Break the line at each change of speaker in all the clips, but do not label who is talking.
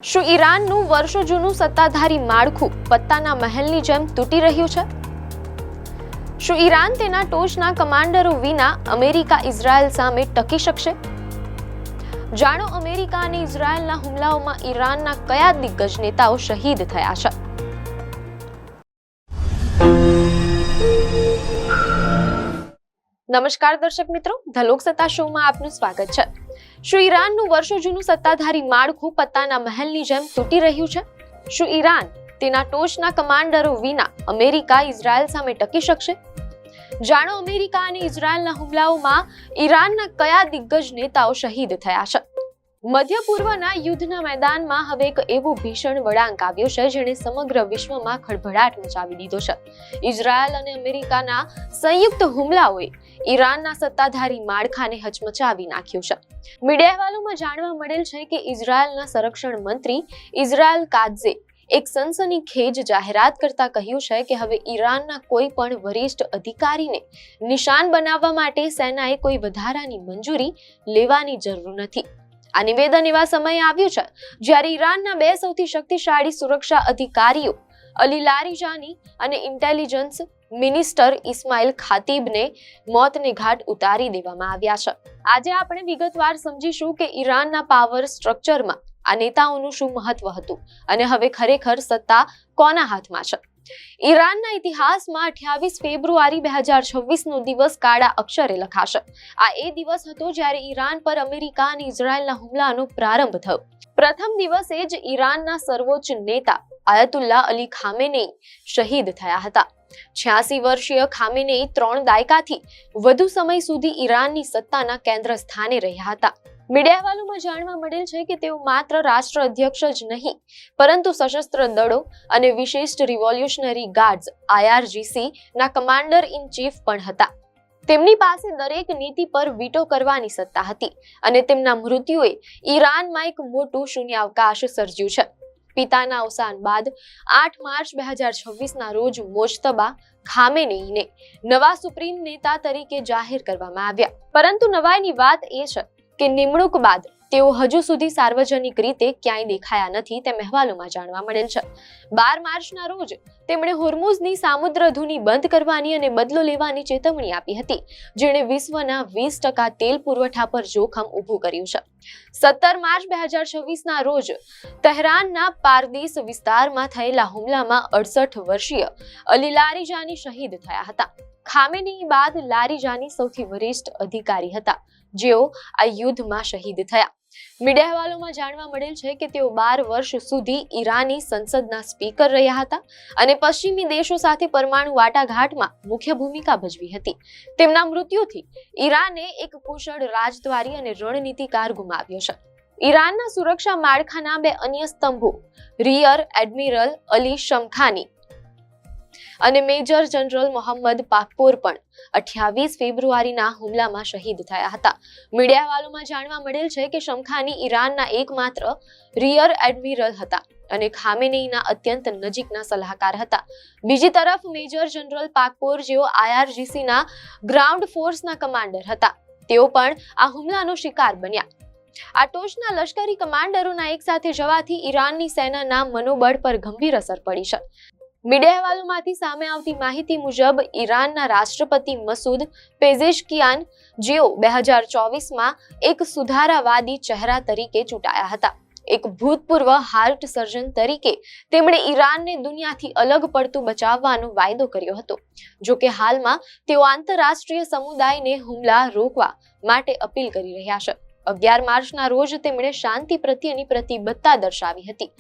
શું ઈરાનનું વર્ષો જૂનું સત્તાધારી માળખું પત્તાના મહેલની જેમ તૂટી રહ્યું છે? શું ઈરાન તેના ટોચના કમાન્ડરો વિના અમેરિકા ઇઝરાયલ સામે ટકી શકશે? જાણો અમેરિકા અને ઇઝરાયલના હુમલાઓમાં ઈરાનના કયા દિગ્ગજ નેતાઓ શહીદ થયા છે. નમસ્કાર દર્શક મિત્રો, ધ લોકસત્તા શોમાં આપનું સ્વાગત છે. શું ઈરાનનું વર્ષો જૂનું સત્તાધારી માળખું પત્તાના મહેલની જેમ તૂટી રહ્યું છે? શું ઈરાન તેના ટોચના કમાન્ડરો વિના અમેરિકા ઇઝરાયલ સામે ટકી શકશે? જાણો અમેરિકા અને ઇઝરાયલના હુમલાઓમાં ઈરાનના કયા દિગ્ગજ નેતાઓ શહીદ થયા છે. મધ્ય પૂર્વના યુદ્ધના મેદાનમાં હવે એક એવો ભીષણ વળાંક આવ્યો છે જેણે સમગ્ર વિશ્વમાં ખળભળાટ મચાવી દીધો છે. ઇઝરાયલ અને અમેરિકાના સંયુક્ત હુમલાઓએ ઈરાનના સત્તાધારી માળખાને હચમચાવી નાખ્યું છે. મીડિયા અહેવાલોમાં જાણવા મળેલ છે કે ઇઝરાયલના સંરક્ષણ મંત્રી ઇઝરાયલ કાત્ઝે એક સનસનીખેજ જાહેરાત કરતા કહ્યું છે કે હવે ઈરાનના કોઈ પણ વરિષ્ઠ અધિકારીને નિશાન બનાવવા માટે સેનાએ કોઈ વધારાની મંજૂરી લેવાની જરૂર નથી. આ નિવેદન એવા સમયે આવ્યું છે જ્યારે ઈરાનના બે સૌથી શક્તિશાળી સુરક્ષા અધિકારીઓ અલી લારીજાની અને ઇન્ટેલિજન્સ મિનિસ્ટર ઇસ્માઇલ ખાતીબને મોતને ઘાટ ઉતારી દેવામાં આવ્યા છે. આજે આપણે વિગતવાર સમજીશું કે ઈરાનના પાવર સ્ટ્રક્ચરમાં આ નેતાઓનું શું મહત્વ હતું અને હવે ખરેખર સત્તા કોના હાથમાં છે. ઈરાનના ઇતિહાસમાં 28 ફેબ્રુઆરી 2026 નો દિવસ કાળા અક્ષરે લખાશે. આ એ દિવસ હતો જ્યારે ઈરાન પર અમેરિકા અને ઇઝરાયલના હુમલાનો પ્રારંભ થયો. પ્રથમ દિવસે જ ઈરાનના સર્વોચ્ચ નેતા આયતુલ્લાહ અલી ખામેનેઈ શહીદ થયા હતા. 86 વર્ષીય ખામેનેઈ 3 દાયકાથી વધુ સમય સુધી ઈરાનની સત્તાના કેન્દ્ર સ્થાને રહ્યા હતા. મીડિયા અહેવાલોમાં જાણવા મળેલ છે કે તેઓ માત્ર રાષ્ટ્ર અધ્યક્ષ જ નહીં પરંતુ સશસ્ત્ર દળો અને વિશિષ્ટ રિવોલ્યુશનરી ગાર્ડ્સ IRGC ના કમાન્ડર ઇન ચીફ પણ હતા. તેમની પાસે દરેક નીતિ પર વીટો કરવાની સત્તા હતી અને તેમના મૃત્યુએ ઈરાનમાં એક મોટું શૂન્યાવકાશ સર્જ્યું છે. પિતાના અવસાન બાદ 8 માર્ચ 2026 ના રોજ મોજતબા ખામેનેઈને નવા સુપ્રીમ નેતા તરીકે જાહેર કરવામાં આવ્યા. પરંતુ નવાઈની વાત એ છે કે નિમણૂક બાદ તેઓ હજુ સુધી સાર્વજનિક રીતે ક્યાંય દેખાયા નથી તેમ અહેવાલોમાં જાણવા મળેલ છે. 12 માર્ચના રોજ તેમણે હોર્મુઝની સામુદ્રધુની બંધ કરવાની અને બદલો લેવાની ચેતવણી આપી હતી, જેણે વિશ્વના 20% તેલ પુરવઠા પર જોખમ ઊભું કર્યું છે. 17 માર્ચ 2026 ના રોજ તહેરાનના પારદીસ વિસ્તારમાં થયેલા હુમલામાં 68 વર્ષીય અલી લારીજાની શહીદ થયા હતા. ખામેનેઈ બાદ લારીજાની સૌથી વરિષ્ઠ અધિકારી હતા જેઓ આ યુદ્ધમાં શહીદ થયા. મીડિયા અહેવાલોમાં જાણવા મળેલ છે કે તેઓ 12 વર્ષ સુધી ઈરાની સંસદના સ્પીકર રહ્યા હતા અને પશ્ચિમી દેશો સાથે પરમાણુ વાટાઘાટમાં મુખ્ય ભૂમિકા ભજવી હતી. તેમના મૃત્યુથી ઈરાને એક કુશળ રાજદ્વારી અને રણનીતિકાર ગુમાવ્યો છે. ઈરાનના સુરક્ષા માળખાના બે અન્ય સ્તંભો રિયર એડમિરલ અલી શમખાની અને મેજર જનરલ મોહમ્મદ પાકપોર પણ 28 ફેબ્રુઆરીના હુમલામાં શહીદ થયા હતા. મીડિયા અહેવાલોમાં જાણવા મળેલ છે કે શમખાની ઈરાનના એકમાત્ર રિયર એડમિરલ હતા અને ખામેનેઈના અત્યંત નજીકના સલાહકાર હતા. બીજી તરફ મેજર જનરલ પાકપોર જેઓ IRGC ના ગ્રાઉન્ડ ફોર્સના કમાન્ડર હતા, તેઓ પણ આ હુમલાનો શિકાર બન્યા. આ ટોચના લશ્કરી કમાન્ડરોના એકસાથે જવાથી ઈરાનની સેનાના મનોબળ પર ગંભીર અસર પડી છે. મીડિયા અહેવાલોમાંથી સામે આવતી માહિતી મુજબ ઈરાનના રાષ્ટ્રપતિ મસૂદ પેઝેશકિયાન જેઓ 2024માં એક સુધારાવાદી ચહેરા તરીકે ચૂંટાયા હતા. એક ભૂતપૂર્વ હાર્ટ સર્જન તરીકે તેમણે ઈરાનને દુનિયાથી અલગ પડતું બચાવવાનો વાયદો કર્યો હતો. જો કે હાલમાં તેઓ આંતરરાષ્ટ્રીય સમુદાયને હુમલા રોકવા માટે અપીલ કરી રહ્યા છે. 11 માર્ચના રોજ તેમણે શાંતિ પ્રત્યેની પ્રતિબદ્ધતા દર્શાવી હતી.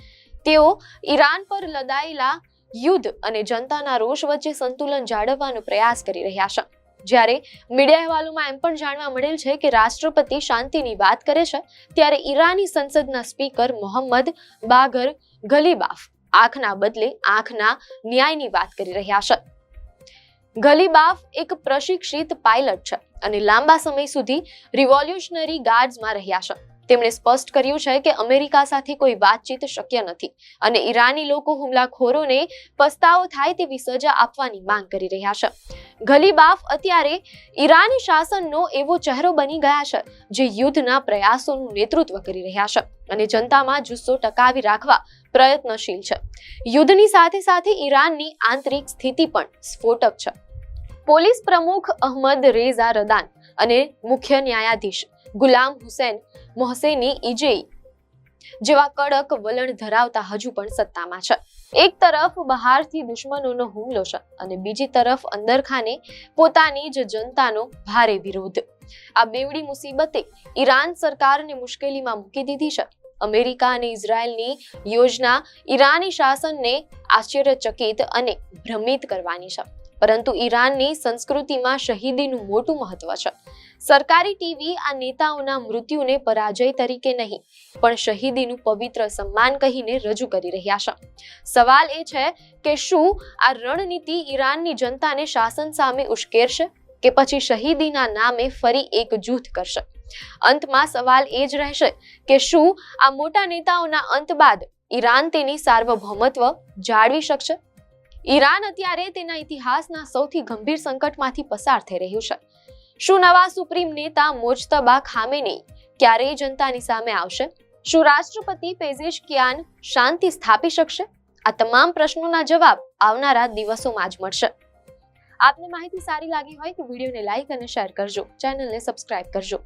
તેઓ ઈરાન પર લદાયેલા યુદ્ધ અને જનતાના રોષ વચ્ચે સંતુલન જાળવવાનો પ્રયાસ કરી રહ્યા છે. જ્યારે મીડિયા અહેવાલોમાં એમ પણ જાણવા મળેલ છે કે રાષ્ટ્રપતિ શાંતિની વાત કરે છે ત્યારે ઈરાની સંસદના સ્પીકર મોહમ્મદ બાગર ગલીબાફ આંખના બદલે આંખના ન્યાયની વાત કરી રહ્યા છે. ગલીબાફ એક પ્રશિક્ષિત પાયલટ છે અને લાંબા સમય સુધી રિવોલ્યુશનરી ગાર્ડ્સમાં રહ્યા છે. તેમણે સ્પષ્ટ કર્યું છે કે અમેરિકા સાથે કોઈ વાતચીત શક્ય નથી અને ઈરાની લોકો હુમલાખોરોને પસ્તાવો થાય તેવી સજા આપવાની માંગ કરી રહ્યા છે. ગલીબાફ અત્યારે ઈરાની શાસનનો એવો ચહેરો બની ગયા છે જે યુદ્ધના પ્રયાસોનું નેતૃત્વ કરી રહ્યા છે અને જનતામાં જુસ્સો ટકાવી રાખવા પ્રયત્નશીલ છે. યુદ્ધની સાથે સાથે ઈરાનની આંતરિક સ્થિતિ પણ સ્ફોટક છે. પોલીસ પ્રમુખ અહમદ રેઝા રદાન અને મુખ્ય ન્યાયાધીશ ગુલામ હુસૈન મોહસેની ઇજેઈ જેવા કડક વલણ ધરાવતા હજુ પણ સત્તામાં છે. એક તરફ બહારથી દુશ્મનોનો હુમલો છે અને બીજી તરફ અંદરખાને પોતાની જ જનતાનો ભારે વિરોધ. આ બેવડી મુસીબતે ઈરાન સરકારને મુશ્કેલીમાં મૂકી દીધી છે. અમેરિકા અને ઇઝરાયલની યોજના ઈરાની શાસનને આશ્ચર્યચકિત અને ભ્રમિત કરવાની છે, પરંતુ ઈરાનની સંસ્કૃતિમાં શહીદીનું મોટું મહત્વ છે. સરકારી ટીવી આ નેતાઓના મૃત્યુને પરાજય તરીકે નહીં પણ શહીદીનું પવિત્ર સન્માન કહીને રજૂ કરી રહ્યા છે. સવાલ એ છે કે શું આ રણનીતિ ઈરાનની જનતાને શાસન સામે ઉશ્કેરશે કે પછી શહીદીના નામે ફરી એક જૂથ કરશે? અંતમાં સવાલ એ જ રહેશે કે શું આ મોટા નેતાઓના અંત બાદ ઈરાન તેની સાર્વભૌમત્વ જાળવી શકશે? ઈરાન અત્યારે તેના ઇતિહાસના સૌથી ગંભીર સંકટમાંથી પસાર થઈ રહ્યું છે. શું નવા સુપ્રીમ નેતા મોજતબા ખામેનેઈ ક્યારેય જનતાની સામે આવશે? શું રાષ્ટ્રપતિ પેઝેશકિયાન શાંતિ સ્થાપી શકશે? આ તમામ પ્રશ્નોના જવાબ આવનારા દિવસોમાં જ મળશે. આપને માહિતી સારી લાગી હોય તો વિડીયોને લાઈક અને શેર કરજો, ચેનલને સબસ્ક્રાઇબ કરજો.